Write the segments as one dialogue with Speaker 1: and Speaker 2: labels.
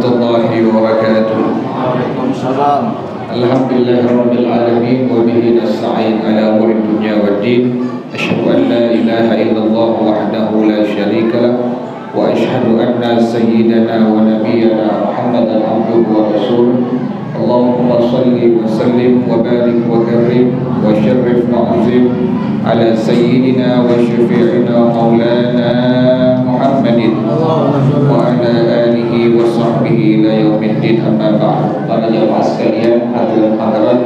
Speaker 1: warahmatullahi wabarakatuh.
Speaker 2: Waalaikumsalam.
Speaker 1: Alhamdulillahirabbil alamin wa bihi nasta'in ala umuri dunya waddin. Asyhadu an la ilaha illallah wahdahu la syarika lah wa asyhadu anna sayyidana wa nabiyyana Muhammadan abduhu wa rasuluh. Allahumma salli wa sallim wa barik wa karim wa syarrif wa azim ala sayyidina wa syafi'ina maulana Muhammadin wa ala alihi wa sahbihi ila yaumiddin, amma ba'd. Para jamaah sekalian, hadirin hadirat,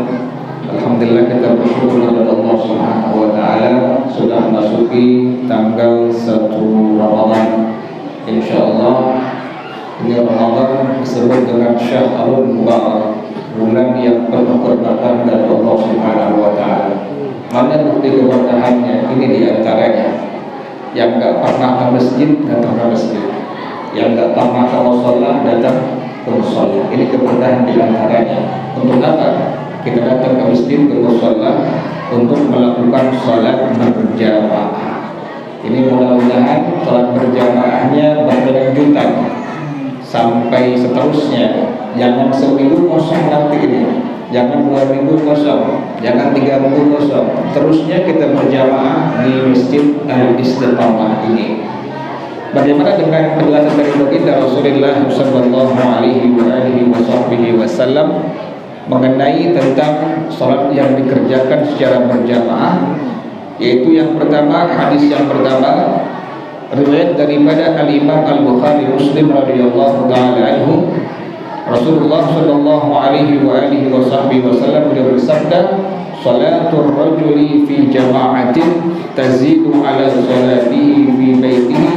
Speaker 1: alhamdulillah kita bersyukur kepada Allah Subhanahu wa taala sudah memasuki tanggal 1 Ramadan. Insyaallah ini Ramadan disebut dengan Syahrul Mubarak, bulan yang penuh keberkahan dari Allah Subhanahu wa taala. Mana bukti keberkahannya? Ini diantaranya: yang enggak pernah ke masjid datang ke masjid, yang enggak pernah ke mushola datang ke mushola. Ini keberkahan diantaranya. Untuk apa kita datang ke masjid, ke mushola? Untuk melakukan sholat berjamaah. Ini mudah-mudahan sholat berjamaahnya berkelanjutan sampai seterusnya. Jangan seminggu kosong nanti ini, jangan 2 minggu kosong, jangan 3 minggu kosong. Terusnya kita berjamaah di Masjid Al-Istiqamah ini. Bagaimana dengan penjelasan dari baginda Rasulullah sallallahu alaihi wasallam mengenai tentang sholat yang dikerjakan secara berjamaah? Yaitu yang pertama, hadis yang pertama riwayat daripada Al-Imam Al-Bukhari Muslim radhiyallahu taala anhu, Rasulullah sallallahu alaihi wasallam beliau bersabda, "Salatul rajuli fi jama'atin tazidu ala salatihi fi baitihi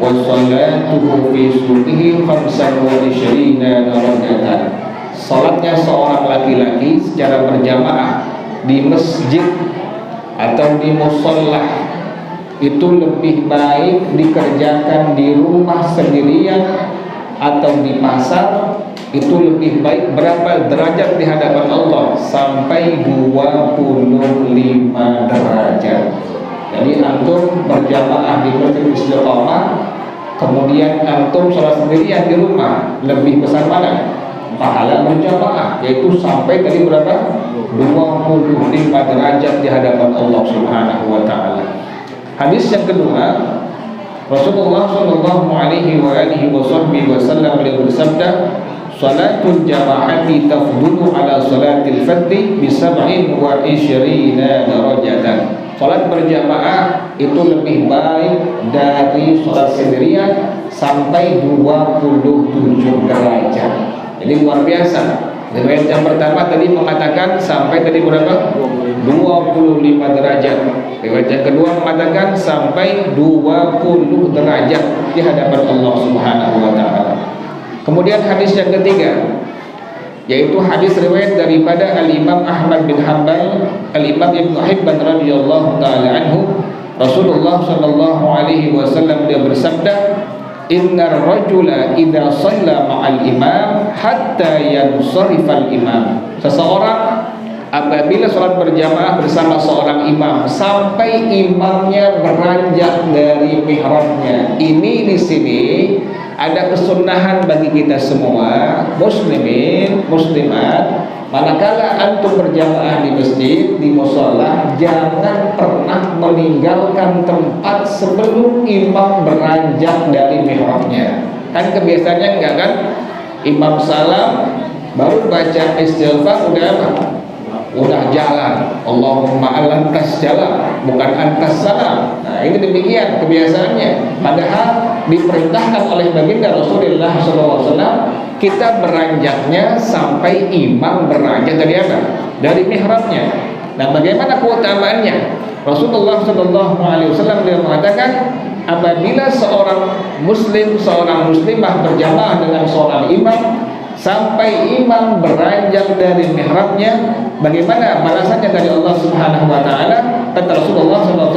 Speaker 1: wa salatuhu fi suqihi 25 darajatan." Salatnya seorang laki-laki secara berjamaah di masjid atau di musholla itu lebih baik dikerjakan di rumah sendirian atau di pasar. Itu lebih baik berapa derajat di hadapan Allah? Sampai 25 derajat. Jadi antum berjamaah di Masjid Istiqamah, kemudian antum sholat sendirian di rumah, lebih besar mana pahala berjamaah? Yaitu sampai tadi berapa? 25 derajat di hadapan Allah Subhanahu wa taala. Hadis yang kedua, Rasulullah sallallahu alaihi wasallam beliau bersabda, "Salatul jama'ati tafdulu ala salatil fardhi bi 27 darajatan." Salat berjamaah itu lebih baik dari salat sendirian sampai 27 derajat. Jadi luar biasa. Riwayat yang pertama tadi mengatakan sampai tadi berapa? 25 derajat. Riwayat yang kedua mengatakan sampai 20 derajat di hadapan Allah Subhanahu wa taala. Kemudian hadis yang ketiga, yaitu hadis riwayat daripada Al-Imam Ahmad bin Hanbal, Al-Imam Ibnu Hibban radhiyallahu taala anhu, Rasulullah sallallahu alaihi wasallam dia bersabda, "Innar rajula idza shalla ma'al imam hatta yansarifal imam." Seseorang apabila sholat berjamaah bersama seorang imam sampai imamnya beranjak dari mihrabnya. Ini di sini ada kesunahan bagi kita semua muslimin, muslimat. Manakala antum berjamaah di masjid, di mushola, jangan pernah meninggalkan tempat sebelum imam beranjak dari mihrabnya. Kan kebiasaannya enggak kan? Imam salam baru baca istighfar udah apa? Udah jalan. Allahumma alantas jalan, bukan antas salam. Nah, ini demikian kebiasaannya. Padahal diperintahkan oleh baginda Rasulullah SAW kita beranjaknya sampai imam beranjak dari apa? Dari mihrabnya. Nah, bagaimana keutamaannya? Rasulullah SAW dia mengatakan, apabila seorang muslim, seorang muslimah berjamaah dengan seorang imam sampai imam beranjak dari mihrabnya, bagaimana balasannya dari Allah Subhanahu wa taala? Kata Rasulullah SAW,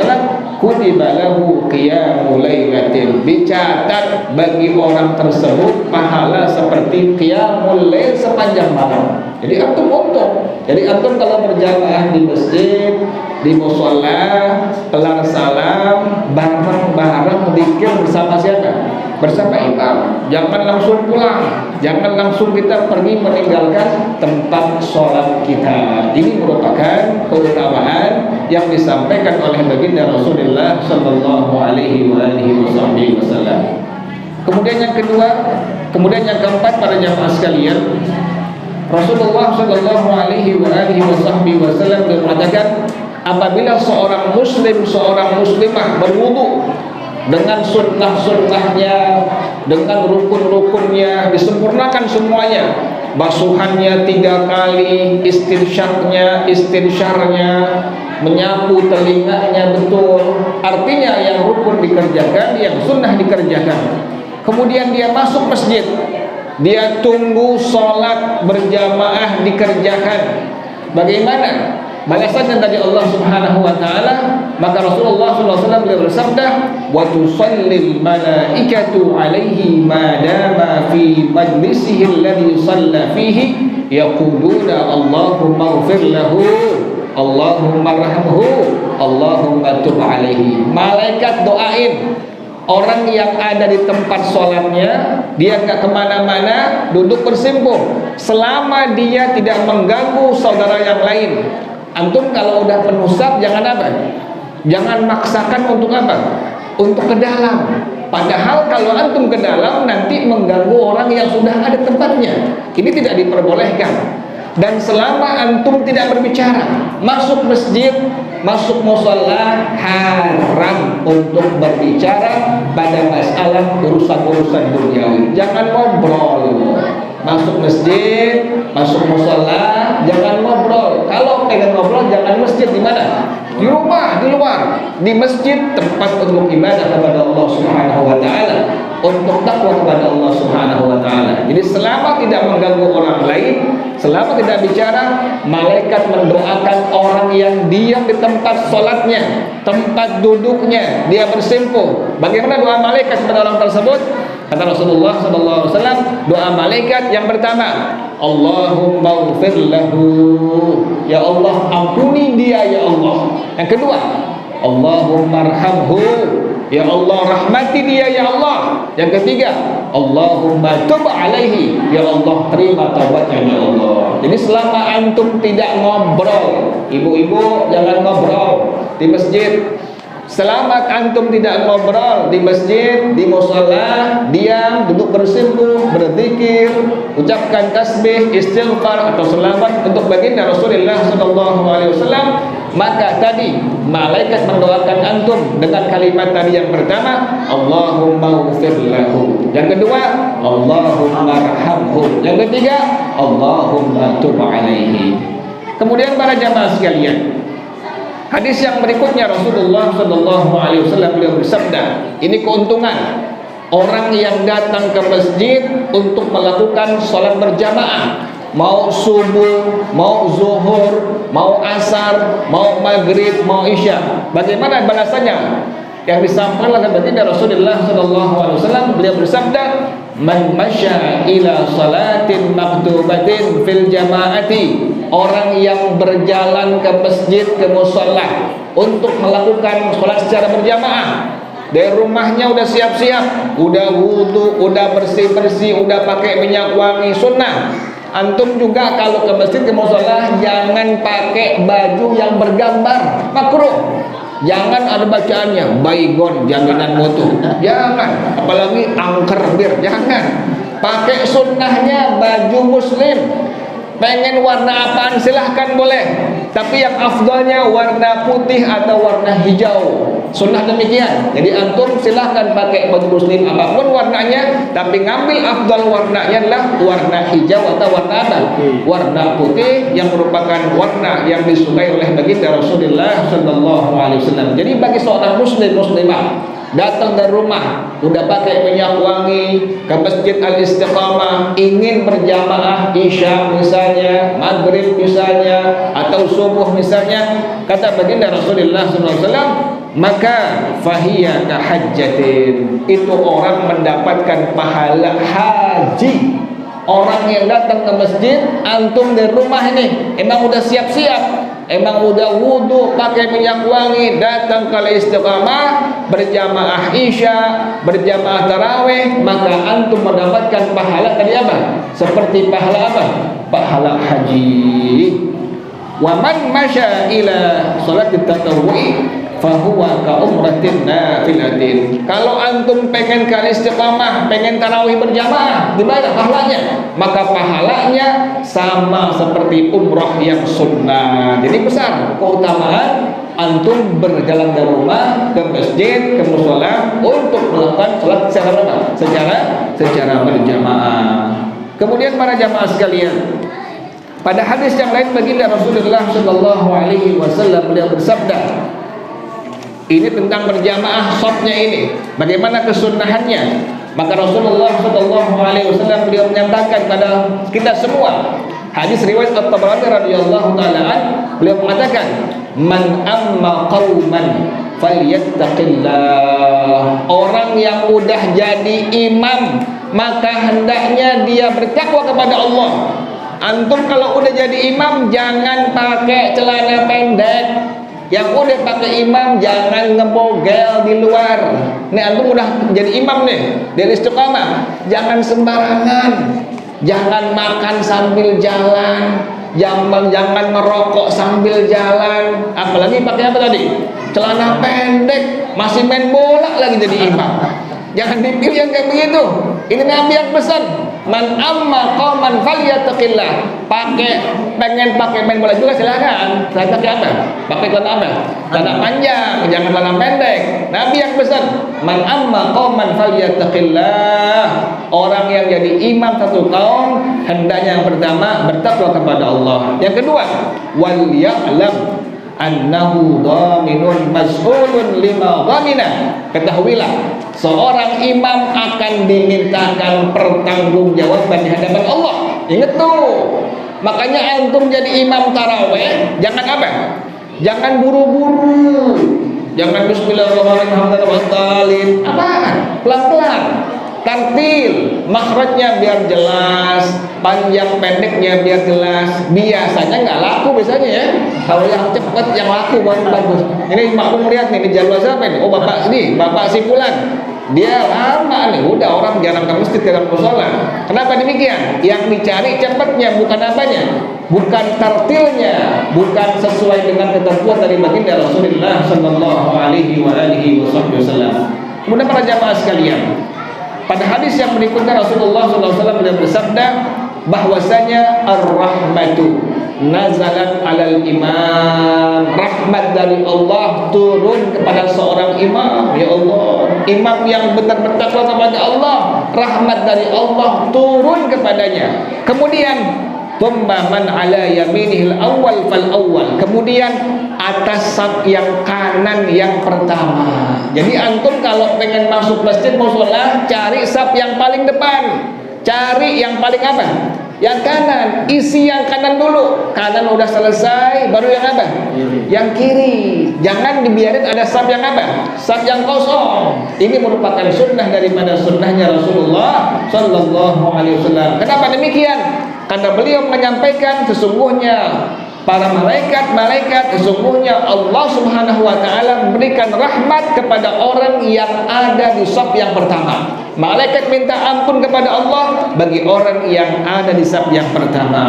Speaker 1: kutiba lahu qiyamul lailatin, dicatat bagi orang tersebut pahala seperti qiyamul lail sepanjang malam. Jadi antum untung. Jadi antum kalau berjamaah di masjid, di mushola, kelar salam, bareng-bareng zikir bersama siapa? Bersama imam. Jangan langsung pulang. jangan langsung kita pergi meninggalkan tempat sholat kita. Ini merupakan keutamaan yang disampaikan oleh baginda Rasulullah Sallallahu Alaihi Wasallam. Kemudian yang keempat para jamaah sekalian, Rasulullah Sallallahu Alaihi Wasallam mengatakan, apabila seorang muslim, seorang muslimah berwudu dengan sunnah-sunnahnya, dengan rukun-rukunnya, disempurnakan semuanya, basuhannya 3 kali, istinsyarnya, menyapu telinganya betul, artinya yang rukun dikerjakan, yang sunnah dikerjakan. Kemudian dia masuk masjid, dia tunggu sholat berjamaah dikerjakan. Bagaimana balasannya dari Allah Subhanahu wa taala? Maka Rasulullah SAW beliau bersabda, wa tusallil malaikatu alaihi ma dama fi majlisihi alladhi shalla fihi yaquluna Allahumma ighfir lahu, Allahumma arhamhu, Allahumma tub alaihi. Malaikat doain orang yang ada di tempat sholatnya, dia nggak kemana-mana, duduk bersimpuh, selama dia tidak mengganggu saudara yang lain. Antum kalau udah penuh saf, jangan apa? Jangan maksakan untuk apa? Untuk ke dalam. Padahal kalau antum ke dalam nanti mengganggu orang yang sudah ada tempatnya. Ini tidak diperbolehkan. Dan selama antum tidak berbicara, masuk masjid, masuk musholla, haram untuk berbicara pada masalah urusan-urusan duniawi. Jangan ngobrol. Masuk masjid, masuk musholla, jangan ngobrol. Kalau pengen ngobrol, jangan masjid. Di mana? Di rumah, di luar. Di masjid tempat untuk ibadah kepada Allah Subhanahu wa taala, untuk takwa kepada Allah Subhanahu wa taala. Jadi selama tidak mengganggu orang lain, selama tidak bicara, malaikat mendoakan orang yang diam di tempat sholatnya, tempat duduknya, dia bersimpuh. Bagaimana doa malaikat kepada orang tersebut? Kata Rasulullah SAW, doa malaikat yang pertama, Allahumma ighfir lahu, ya Allah ampuni dia ya Allah. Yang kedua, Allahumma arhamhu, ya Allah rahmati dia ya Allah. Yang ketiga, Allahumma tub alaihi, ya Allah terima taubatnya ya Allah. Jadi selama antum tidak ngobrol, ibu-ibu jangan ngobrol di masjid. Selamat antum tidak ngobrol di masjid, di musholla, diam, duduk bersimpuh, berzikir, ucapkan tasbih, istighfar atau selawat untuk baginda Rasulullah SAW. Maka tadi malaikat mendoakan antum dengan kalimat tadi yang pertama, Allahumma ighfir lahu. Yang kedua, Allahumma arhamhu. Yang ketiga, Allahumma tub alaihi. Kemudian para jamaah sekalian, hadis yang berikutnya Rasulullah SAW beliau bersabda, ini keuntungan orang yang datang ke masjid untuk melakukan sholat berjamaah, mau subuh, mau zuhur, mau asar, mau maghrib, mau isya. Bagaimana balasannya? Yang disampaikan oleh baginda Rasulullah SAW, beliau bersabda, man masya ila salatin maktubatin fil jamaati, orang yang berjalan ke masjid, ke musholla untuk melakukan sholat secara berjamaah, dari rumahnya udah siap-siap, udah wudu, udah bersih-bersih, udah pakai minyak wangi, sunnah. Antum juga kalau ke masjid, ke musholla, jangan pakai baju yang bergambar, makruh. Jangan ada bacaannya baygon jaminan mutu, jangan, apalagi angker bir, jangan. Pakai sunnahnya baju muslim. Pengen warna apaan silahkan boleh, tapi yang afdalnya warna putih atau warna hijau. Sunnah demikian. Jadi antum silahkan pakai baju muslim apapun warnanya, tapi ngambil afdal warnanya adalah warna hijau atau warna apa? Warna putih, yang merupakan warna yang disukai oleh baginda Rasulullah SAW. Jadi bagi seorang muslim muslimah datang dari rumah udah pakai minyak wangi ke masjid Al-Istiqamah, ingin berjamaah isya misalnya, maghrib misalnya, atau subuh misalnya, kata baginda Rasulullah SAW, maka fahiyya kahajjatin, itu orang mendapatkan pahala haji. Orang yang datang ke masjid, antum dari rumah ini emang udah siap-siap, emang udah wudu, pakai minyak wangi, datang ke Istiqamah, berjamaah isya, berjamaah tarawih, maka antum mendapatkan pahala tadi apa? Seperti pahala apa? Pahala haji. Wa man masya ila salat tatawwu'i fahuwa ka umratin nafilatin. Kalau antum pengen ke istiqamah, pengen tarawih berjamaah, gimana pahalanya? Maka pahalanya sama seperti umrah yang sunnah. Jadi besar keutamaan antum berjalan dari rumah ke masjid, ke mushola untuk melakukan salat secara berjamaah. Kemudian para jamaah sekalian, pada hadis yang lain baginda Rasulullah Shallallahu Alaihi Wasallam beliau bersabda, ini tentang berjamaah shofnya ini, bagaimana kesunahannya. Maka Rasulullah Shallallahu Alaihi Wasallam beliau menyatakan pada kita semua, hadis riwayat At-Tabrani radhiyallahu taala, beliau mengatakan, man amma qauman falyattaqillah. Orang yang udah jadi imam maka hendaknya dia bertakwa kepada Allah. Antum kalau udah jadi imam jangan pakai celana pendek. Yang udah pakai imam jangan ngebogel di luar. Nih antum udah jadi imam nih dari istiqamah, jangan sembarangan. Jangan makan sambil jalan, jangan merokok sambil jalan. Apalagi pakai apa tadi? Celana pendek, masih main bola lagi jadi imam. Jangan dipilih yang kayak begitu. Ini Nabi yang pesan, man amma qauman falyattaqillah. Pengen pakai main bola juga silakan. Saya pakai apa? Pakai celana apa? Celana panjang, jangan celana pendek. Nabi yang pesan, man amma qauman falyattaqillah. Orang yang jadi imam satu kaum hendaknya yang pertama bertakwa kepada Allah. Yang kedua, wal ya'lam annahu dhaminun mas'ulun lima dhamina. Ketahuilah, seorang imam akan dimintakan pertanggungjawaban di hadapan Allah. Ingat tuh. Makanya antum jadi imam tarawih jangan apa? Jangan buru-buru. Jangan bismillahirrahmanirrahim. Apaan? Pelan-pelan. Tartil, makhrajnya biar jelas, panjang pendeknya biar jelas. Biasanya nggak laku biasanya ya. Kalau yang cepat yang laku baru bagus. Ini makmum lihat nih, ini jadwal siapa ini? Oh bapak ini, bapak si fulan. Dia lama nih, udah orang jarang ke masjid, jarang ke sholat. Kenapa demikian? Yang dicari cepatnya, bukan apanya, bukan tartilnya, bukan sesuai dengan ketentuan dari baginda Rasulullah Sallallahu Alaihi Wasallam. Kemudian para jamaah sekalian, pada hadis yang berikutnya Rasulullah SAW beliau bersabda bahwasanya ar-rahmatu nazalat alal imam. Rahmat dari Allah turun kepada seorang imam. Ya Allah, imam yang benar bertakwa kepada Allah, rahmat dari Allah turun kepadanya. Kemudian man ala yaminihil awal fal awal. Kemudian atas saf yang kanan yang pertama. Jadi antum kalau pengen masuk masjid mau sholat, cari saf yang paling depan. Cari yang paling apa? Yang kanan. Isi yang kanan dulu. Kanan udah selesai, baru yang apa? Yang kiri. Jangan dibiarin ada saf yang apa? Saf yang kosong. Ini merupakan sunnah daripada sunnahnya Rasulullah Sallallahu Alaihi Wasallam. Kenapa demikian? Karena beliau menyampaikan sesungguhnya para malaikat sesungguhnya Allah Subhanahu wa taala memberikan rahmat kepada orang yang ada di saf yang pertama. Malaikat minta ampun kepada Allah bagi orang yang ada di saf yang pertama.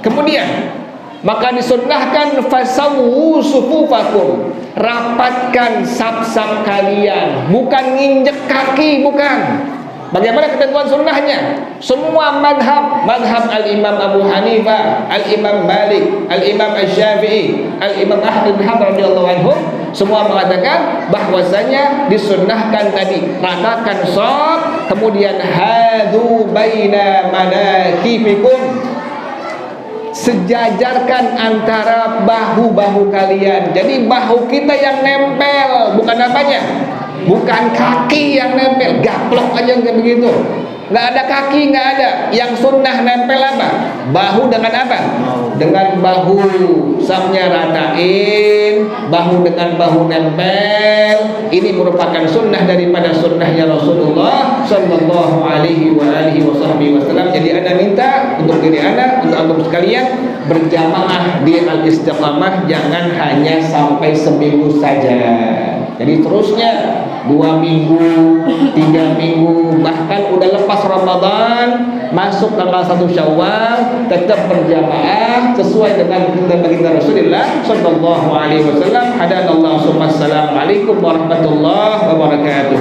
Speaker 1: Kemudian maka disunnahkan fasawu sufufakum, rapatkan saf-saf kalian, bukan nginjek kaki, bukan. Bagaimana ketentuan sunnahnya? Semua madhab al-Imam Abu Hanifah, al-Imam Malik, al-Imam Asy-Syafi'i, al-Imam Ahmad bin Hanbal radhiyallahu anhu semua mengatakan bahwasanya disunnahkan tadi ratakan shaf, kemudian hadu baina manakibikum, sejajarkan antara bahu-bahu kalian. Jadi bahu kita yang nempel, bukan apanya? Bukan kaki yang nempel, gaplok aja kayak begitu. Nggak ada kaki, nggak ada. Yang sunnah nempel apa? Bahu dengan apa? Dengan bahu, safnya ratain, bahu dengan bahu nempel. Ini merupakan sunnah daripada sunnahnya Rasulullah Sallallahu Alaihi Wasallam. Jadi anda minta untuk diri anda, untuk antum sekalian berjamaah di al-istiqamah, jangan hanya sampai seminggu saja. Jadi terusnya 2 minggu, 3 minggu, bahkan udah lepas Ramadan, masuk tanggal 1 Syawal, tetap berjamaah sesuai dengan baginda Rasulullah sallallahu alaihi wasallam. Hadanallahu. Assalamualaikum warahmatullahi wabarakatuh.